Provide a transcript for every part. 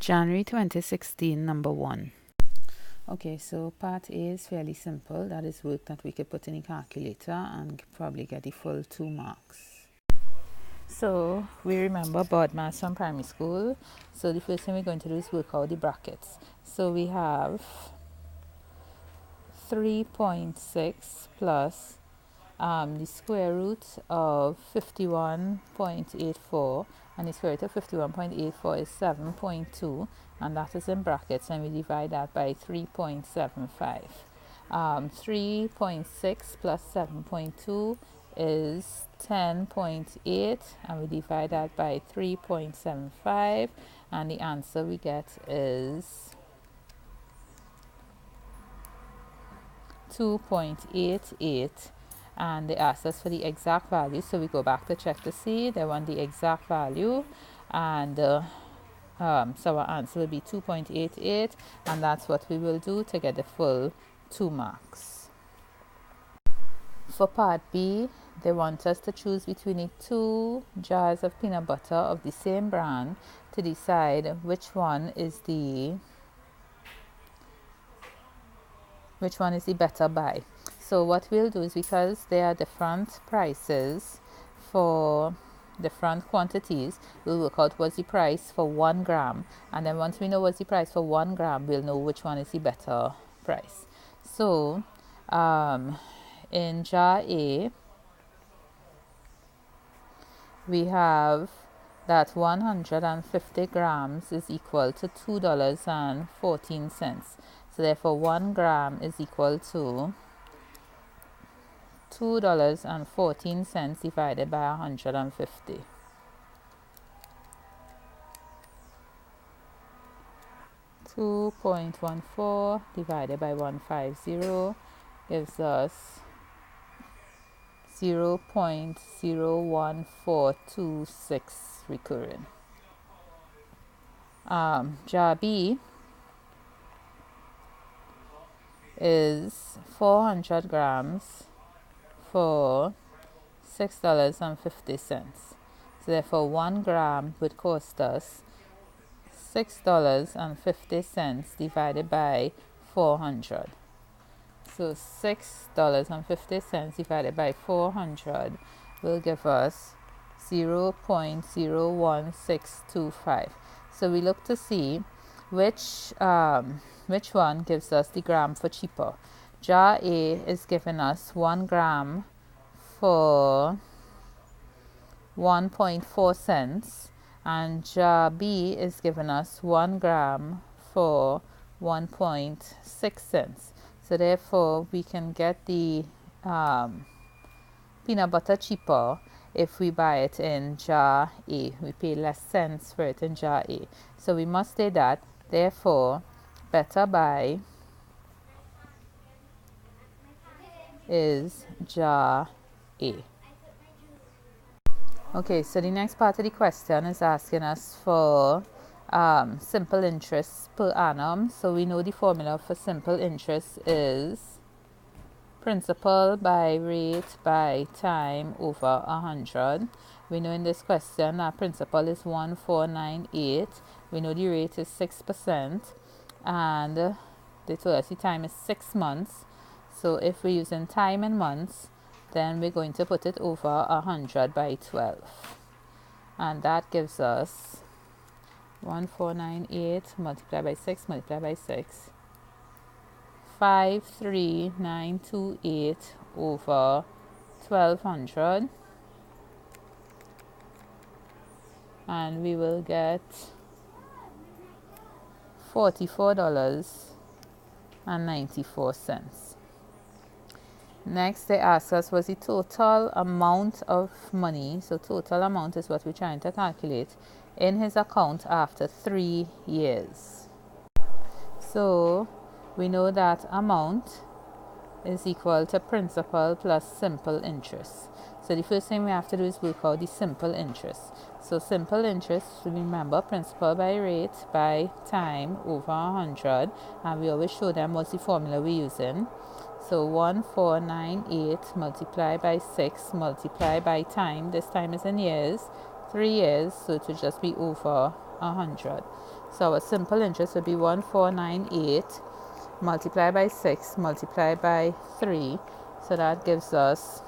January 2016, number 1. Okay, so part A is fairly simple. That is work that we could put in a calculator and probably get the full 2 marks. So we remember board maths from primary school. So the first thing we're going to do is work out the brackets. So we have 3.6 plus the square root of 51.84, and the square root of 51.84 is 7.2, and that is in brackets, and we divide that by 3.75. 3.6 plus 7.2 is 10.8, and we divide that by 3.75, and the answer we get is 2.88. And they asked us for the exact value, so we go back to check to see. They want the exact value, and so our answer will be 2.88, and that's what we will do to get the full 2 marks. For part B, they want us to choose between the 2 jars of peanut butter of the same brand to decide which one is the better buy. So what we'll do is, because there are different prices for different quantities, we'll work out what's the price for 1 gram, and then once we know what's the price for 1 gram, we'll know which one is the better price. So in jar A, we have that 150 grams is equal to $2.14. So therefore 1 gram is equal to $2.14 divided by 150. $2.14 divided by 150 gives us 0.01426 recurring. Jar B is 400 grams for $6.50. So therefore 1 gram would cost us $6.50 divided by 400. So $6.50 divided by 400 will give us 0.01625. So we look to see which one gives us the gram for cheaper. Jar A is giving us 1 gram for 1.4 cents, and jar B is giving us 1 gram for 1.6 cents. So therefore we can get the peanut butter cheaper if we buy it in jar A. We pay less cents for it in jar A. So we must say that, therefore, better buy is jar A. Okay, so the next part of the question is asking us for simple interest per annum. So we know the formula for simple interest is principal by rate by time over 100. We know in this question that principal is 1498. We know the rate is 6%, and they told us the time is 6 months. So if we're using time in months, then we're going to put it over 100 by 12. And that gives us 1498 multiplied by 6 multiplied by 6. 53928 over 1200. And we will get $44.94. Next, they asked us was the total amount of money. So total amount is what we're trying to calculate in his account after 3 years. So we know that amount is equal to principal plus simple interest. So the first thing we have to do is work out the simple interest. So simple interest, remember, principal by rate by time over 100, and we always show them what's the formula we're using. So 1498 multiplied by 6 multiplied by time. This time is in years, 3 years, so it will just be over 100. So our simple interest would be 1498 multiplied by 6 multiplied by 3. So that gives us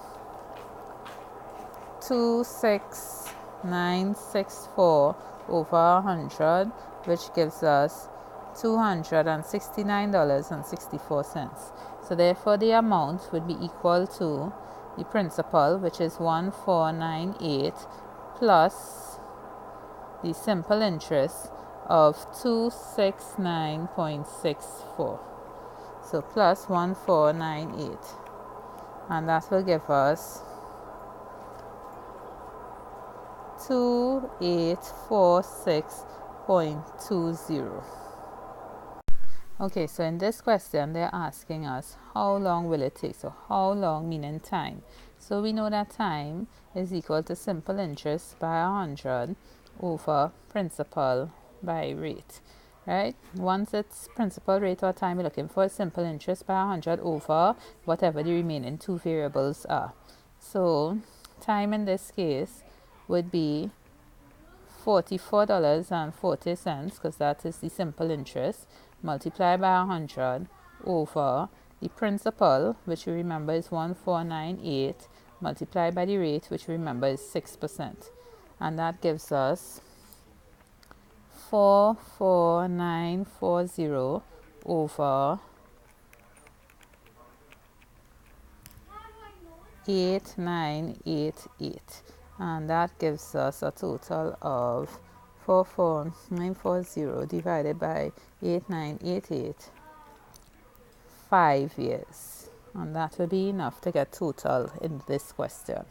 26964 over 100, which gives us $269.64. So therefore the amount would be equal to the principal, which is 1498, plus the simple interest of 269.64. So plus 1498, and that will give us 2846.20. Okay, so in this question they're asking us how long will it take. So how long meaning time. So we know that time is equal to simple interest by 100 over principal by rate, right? Once it's principal rate or time, we're looking for simple interest by 100 over whatever the remaining two variables are. So time in this case would be $44.40, because that is the simple interest, multiplied by 100 over the principal, which we remember is 1498, multiplied by the rate, which we remember is 6%. And that gives us 44940 over 8988, and that gives us a total of 44940 divided by 8988, 5 years, and that will be enough to get total in this question.